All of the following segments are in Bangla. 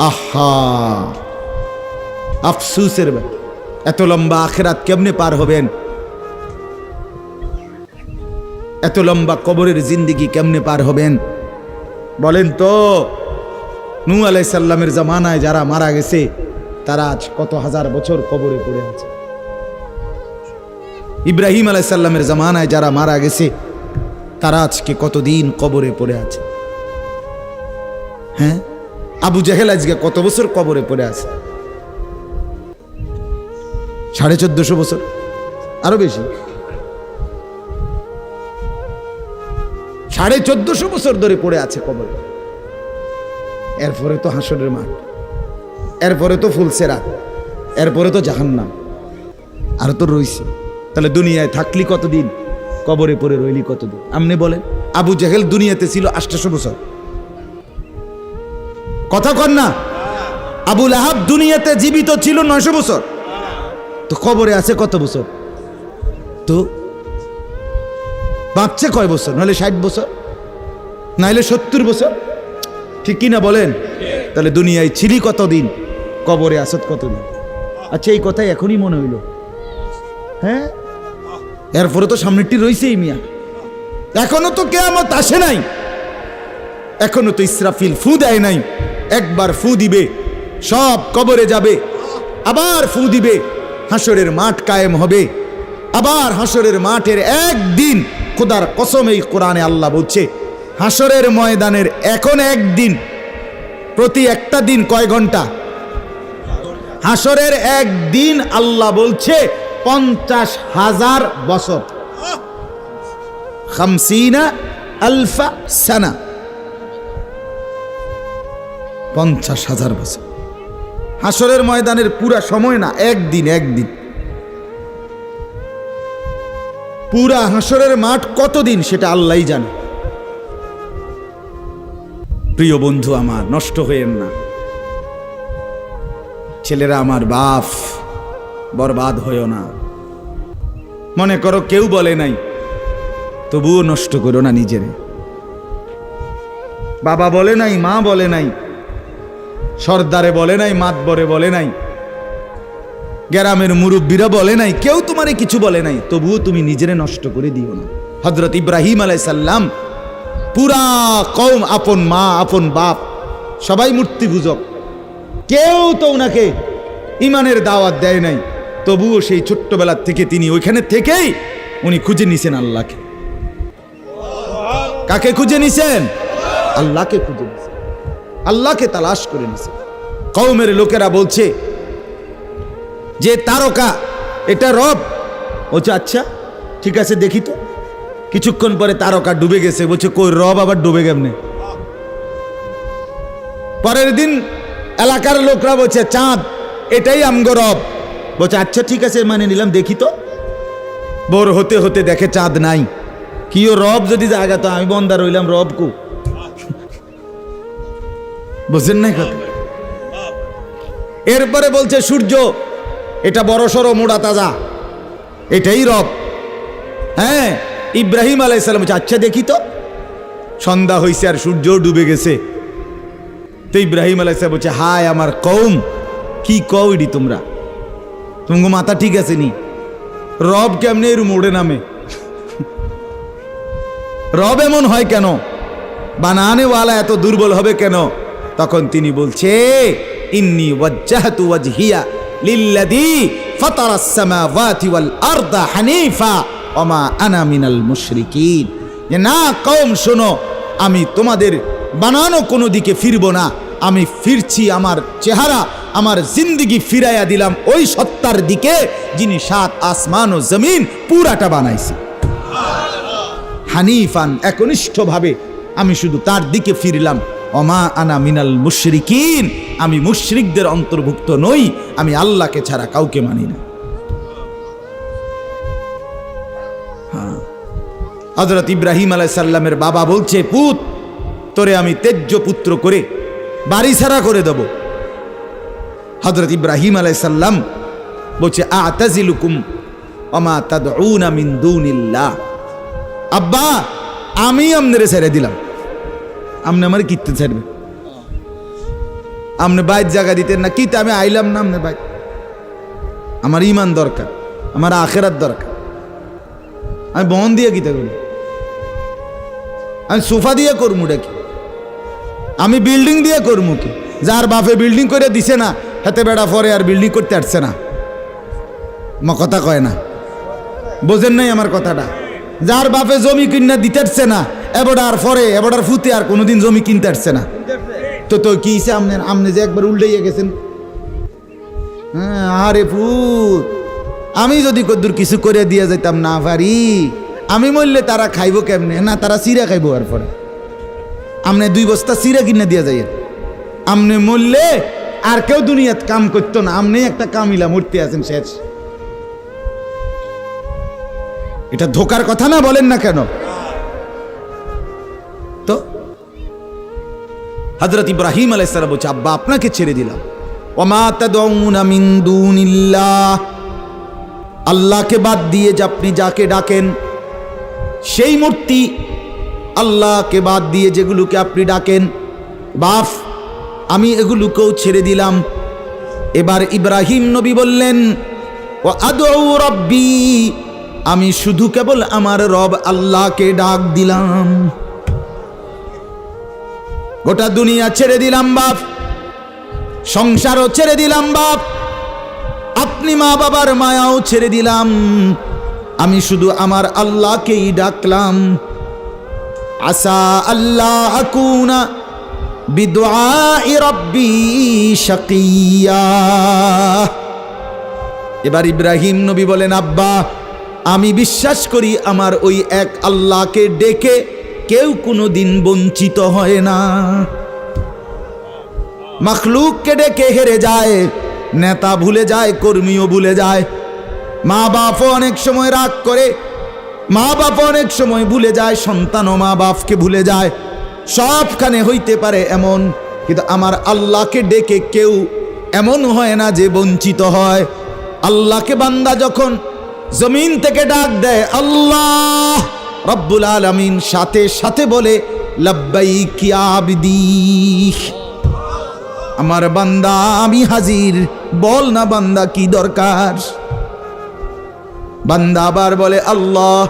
আহা, আফসুসের ব্যাপার। এত লম্বা আখিরাত কেমনে পার হবেন? এত লম্বা কবরের জিন্দেগি কেমনে পার হবেন বলেন তো? নূহ আলাইহিস সালামের জামানায় যারা মারা গেছে তারা আজ কত হাজার বছর কবরে পড়ে আছে। ইব্রাহিম আলাইহিস সালামের জামানায় যারা মারা গেছে তারা আজকে কতদিন কবরে পড়ে আছে। হ্যাঁ, আবু জেহেল আজকে কত বছর কবরে পড়ে আছে? 1450 বছর, আরো বেশি, 1450 বছর ধরে পড়ে আছে কবরে। এরপরে তো হাসরের মাঠ, এরপরে তো ফুলসেরাত, এরপরে তো জাহান্নাম, আর তো রইছে। তাহলে দুনিয়ায় থাকলি কতদিন, কবরে পড়ে রইলি কতদিন? আপনি বলেন। আবু জেহেল দুনিয়াতে ছিল 800 বছর, কথা কন না? আবু লাহাব দুনিয়াতে জীবিত ছিল 900 বছর, তো কবরে আছে কত বছর? তো বাঁচছে কয় বছর? নাহলে 60 বছর, নাহলে 70 বছর, ঠিক কিনা বলেন? তাহলে দুনিয়ায় ছিলি কতদিন, কবরে আসত কতদিন? আচ্ছা, এই কথাই এখনই মনে হইল। হ্যাঁ, এরপরে তো সামনেরটি রয়েছেই মিয়া, এখনো তো কিয়ামত আসে নাই, এখনো তো ইসরাফিল ফু দেয় নাই। একবার ফু দিবে, সব কবরে যাবে, আবার ফু দিবে, হাসরের মাঠ কায়েম হবে। আবার হাসরের মাঠের একদিন, খোদার কসম এই কোরআনে আল্লাহ বলছে, হাসরের ময়দানের এখন একদিন, প্রতি একটা দিন কয় ঘন্টা? হাসরের একদিন আল্লাহ বলছে 50,000 বছর, 50,000 সানা, 50,000 বছর। হাসরের ময়দানের পুরা সময় না, একদিন, একদিন। পুরা হাসরের মাঠ কতদিন সেটা আল্লাহই জানে। প্রিয় বন্ধু আমার, নষ্ট হয়েন না। ছেলেরা আমার, বাপ, বরবাদ হইও না। মনে করো কেউ বলে নাই, তবুও নষ্ট করো না নিজেরে। বাবা বলে নাই, মা বলে নাই, সর্দারে বলে নাই, মাতবরে বলে নাই, গ্রামের মুরব্বীরা বলে নাই, কেউ তোমারে কিছু বলে নাই, তবুও তুমি নিজেরে নষ্ট করে দিও না। হযরত ইব্রাহিম আলাইহিস সালাম, পুরা কওম, আপন মা, আপন বাপ, সবাই মূর্তি পূজক, কেউ তো ওনাকে ইমানের দাওয়াত দেয় নাই, তবুও সেই ছোট্টবেলার থেকে তিনি ওইখানে থেকেই উনি খুঁজে নিছেন আল্লাহকে। কাকে খুঁজে নিছেন? আল্লাহকে খুঁজে নিছেন, আল্লাহকে তালাশ করে নিছেন। কওমের লোকেরা বলছে যে তারকা এটা রব। বলছে আচ্ছা ঠিক আছে, দেখি তো। কিছুক্ষণ পরে তারকা ডুবে গেছে। বলছে কই, রব আবার ডুবে কেমনে? পরের দিন এলাকার লোকরা বলছে চাঁদ, এটাই আমগো রব। বলছে আচ্ছা ঠিক আছে, মানে নিলাম, দেখি তো। ভোর হতে হতে দেখে চাঁদ নাই। কি ও রব যদি জায়গা, তো আমি বন্দা রইলাম, রব কু? বুঝেন নাই কথা? এরপরে বলছে সূর্য, এটা বড় সড়ো মোড়া তাজা, এটাই রব। হ্যাঁ, ইব্রাহিম আলাইহিস সালাম বলছে আচ্ছা দেখি তো। সন্ধ্যা হয়েছে আর সূর্য ডুবে গেছে। তো ইব্রাহিম আলাইহিস সালাম বলছে হায় আমার কওম, কি কও এডি তোমরা? তোমার মাথা ঠিক আছে নি? রব কেমনে এর মোড়ে নামে? রব এমন হয় কেন? বানানেওয়ালা এত দুর্বল হবে কেন? তখন তিনি বলছে ইন্নী ওয়াজ্জাহতু ওয়াজহিয়া লিল্লাযী ফাতারাস সামাওয়াতি ওয়াল আরদা হানিফা ওয়া মা আনা মিনাল মুশরিকিন। যে না কওম শোনো, আমি তোমাদের বানানো কোনো দিকে ফিরব না, আমি ফিরছি আমার চেহারা, আমার জিন্দেগি ফিরাইয়া দিলাম ওই সত্তার দিকে যিনি 7 আসমান ও জমিন পুরাটা বানাইছে। হানিফান, একনিষ্ঠভাবে আমি শুধু তার দিকে ফিরলাম। ওমা আনা মিনাল মুশরিকিন, আমি মুশরিকদের অন্তর্ভুক্ত নই, আমি আল্লাহকে ছাড়া কাউকে মানি না। হযরত ইব্রাহিম আলাইহিস সালামের বাবা বলছে পুত, তোরে আমি তেজ্য পুত্র করে বাড়ি ছাড়া করে দেব। হযরত ইব্রাহিম আলাইহিস সালাম বলছে আ'তাজিলুকুম ওয়া মা তাদউনা মিন দুনিল্লাহ। আব্বা, আমি আপনারে ছেড়ে দিলাম, আপনি আমার কিত্তে ছাড়বে? আপনি বাইর জায়গা দিতেন না, কিতে আমি আইলাম না আপনি বাইর। আমার ইমান দরকার, আমার আখেরাত দরকার। আমি বহন দিয়ে কিতে করি, আমি সোফা দিয়ে করমু কি, আমি বিল্ডিং দিয়ে করমু কি? যার বাপে বিল্ডিং করে দিছে না হাতে বেড়া পরে আর বিল্ডিং করতে আসছে না, কথা কয় না, বোঝেন নাই আমার কথাটা? যার বাপে জমি কিনা দিতে আসছে না এবারে পরে এবারে ফুতে আর কোনোদিন জমি কিনতে আসছে না, তো তো কি আপনি যে একবার উল্টাইয়া গেছেন। হ্যাঁ, আরে ফুত, আমি যদি কদ্দুর কিছু করে দিয়ে যাইতাম না পারি, আমি মরলে তারা খাইবো কেমনে? না, তারা চিরা খাইবো। আর পরে আপনি 2 বস্তা চিরা কিনে দিয়ে যাই, আপনি মরলে আর কেউ দুনিয়াত কাম করতো না, আপনি একটা কামিলা মূর্তি আছেন শেষ। এটা ধোকার কথা না, বলেন না কেন? তো হযরত ইব্রাহিম আলাইহিস সালাম বলছে, আব্বা আপনাকে ছেড়ে দিলাম। ওমা তাদউনা মিন দুনিল্লাহ, আল্লাহকে বাদ দিয়ে যে আপনি যাকে ডাকেন সেই মূর্তি, আল্লাহকে বাদ দিয়ে যেগুলোকে আপনি ডাকেন, বাপ আমি এগুলোকেও ছেড়ে দিলাম। এবার ইব্রাহিম নবী বললেন, ও আদউ রাব্বি, আমি শুধু কেবল আমার রব আল্লাহকে ডাক দিলাম। গোটা দুনিয়া ছেড়ে দিলাম বাপ, সংসারও ছেড়ে দিলাম বাপ, আপনি মা বাবার মায়াও ছেড়ে দিলাম, আমি শুধু আমার আল্লাহকেই ডাকলাম। আসা আল্লাহ আকুনা বিদুআই রাব্বি শাকিয়া। এবার ইব্রাহিম নবী বলেন, আব্বা আমি বিশ্বাস করি আমার ওই এক আল্লাহকে ডেকে কেউ কোনোদিন বঞ্চিত হয় না। মখলুককে ডেকে হেরে যায়, নেতা ভুলে যায়, কর্মীও ভুলে যায়, মা বাপও অনেক সময় রাগ করে, মা বাপ অনেক সময় ভুলে যায়, সন্তানও মা বাপকে ভুলে যায়, সবখানে হইতে পারে এমন, কিন্তু আমার আল্লাহকে ডেকে কেউ এমন হয় না যে বঞ্চিত হয়। আল্লাহকে বান্দা যখন জমিন থেকে ডাক দেয় আল্লাহ রব্বুল আলামিন সাথে সাথে বলে লাব্বাইক ইয়া আবদি, আমার বান্দা আমি হাজির, বল না বান্দা কি দরকার। বান্দা আবার বলে আল্লাহ,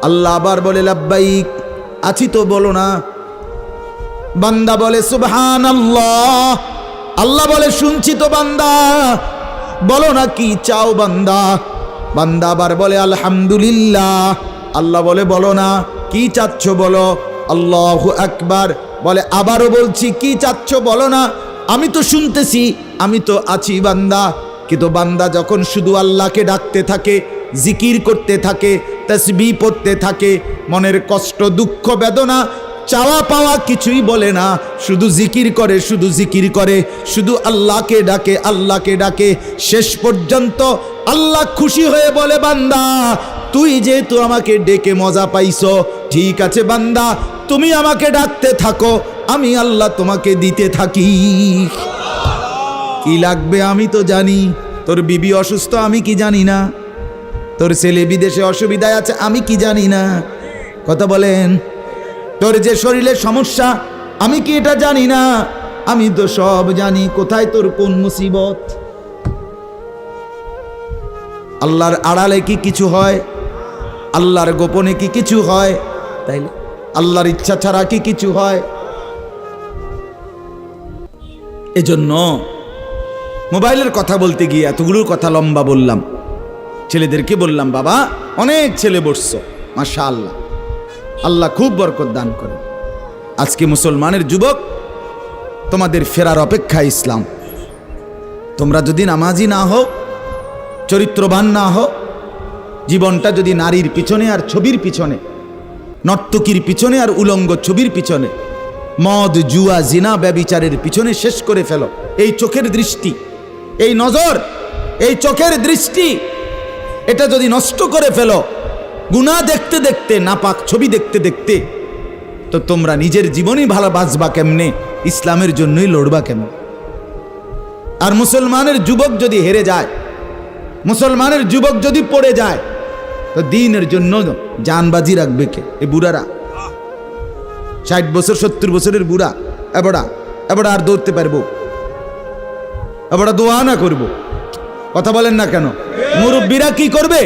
আল্লাহ আবার বলে লাব্বাইক, আছি তো বলো না। বান্দা বলে সুবহানাল্লাহ, আল্লাহ বলে শুনছি তো বান্দা, বলো না কি চাও বান্দা। বান্দা আবার বলে আলহামদুলিল্লাহ, আল্লাহ বলে বলো না কি চাচ্ছ বলো। আল্লাহু আকবার, বলে আবারও বলছি কি চাচ্ছ বলো না, আমি তো শুনতেছি, আমি তো আছি বান্দা। কিন্তু বান্দা যখন শুধু আল্লাহকে ডাকতে থাকে, জিকির করতে থাকে, তাসবিহ পড়তে থাকে, মনের কষ্ট দুঃখ বেদনা চাওয়া পাওয়া কিছুই বলে না, শুধু জিকির করে, শুধু জিকির করে, শুধু আল্লাহকে ডাকে, আল্লাহকে ডাকে, শেষ পর্যন্ত আল্লাহ খুশি হয়ে বলে বান্দা তুই যেহেতু আমাকে ডেকে মজা পাইছো, ঠিক আছে বান্দা তুমি আমাকে ডাকতে থাকো, আমি আল্লাহ তোমাকে দিতে থাকি। কি লাগবে আমি তো জানি, তোর বিবি অসুস্থ আমি কি জানি না, তোর ছেলে বিদেশে অসুবিধায় আছে আমি কি জানি না, কথা বলেন, তোর যে শরীরে সমস্যা আমি কি এটা জানি না, আমি তো সব জানি, কোথায় তোর কোন মুসিবত। আল্লাহর আড়ালে কি কিছু হয়, আল্লাহর গোপনে কি কিছু হয়, তাইলে আল্লাহর ইচ্ছা ছাড়া কি কিছু হয়। এজন্য মোবাইলের কথা বলতে গিয়ে এতগুলোর কথা লম্বা বললাম। ছেলেদেরকে বললাম বাবা অনেক ছেলে বসছো, মাশাআল্লাহ, আল্লাহ খুব বরকত দান করে। আজকে মুসলমানের যুবক তোমাদের ফেরার অপেক্ষা ইসলাম। তোমরা যদি নামাজি না হও, চরিত্রবান না হও, জীবনটা যদি নারীর পিছনে আর ছবির পিছনে, নর্তকীর পিছনে আর উলঙ্গ ছবির পিছনে, মদ জুয়া জিনা ব্যভিচারের পিছনে শেষ করে ফেলো, এই চোখের দৃষ্টি, এই নজর, এই চোখের দৃষ্টি, এটা যদি নষ্ট করে ফেলো, গুনাহ দেখতে দেখতে, নাপাক ছবি দেখতে দেখতে, তো তোমরা নিজের জীবনই ভালো বাঁচবা কেমনে, ইসলামের জন্যই লড়বা কেমনে। আর মুসলমানের যুবক যদি হেরে যায়, মুসলমানের যুবক যদি পড়ে যায়, তো দ্বীনের জন্য জানবাজি রাখবে কে? এই বুড়ারা, 60 বছর 70 বছরের বুড়া, এবড়া আর দৌড়তে পারবো? আবার দোয়া না করব? কথা বলেন না কেন? মুরব্বীরা কি করবে?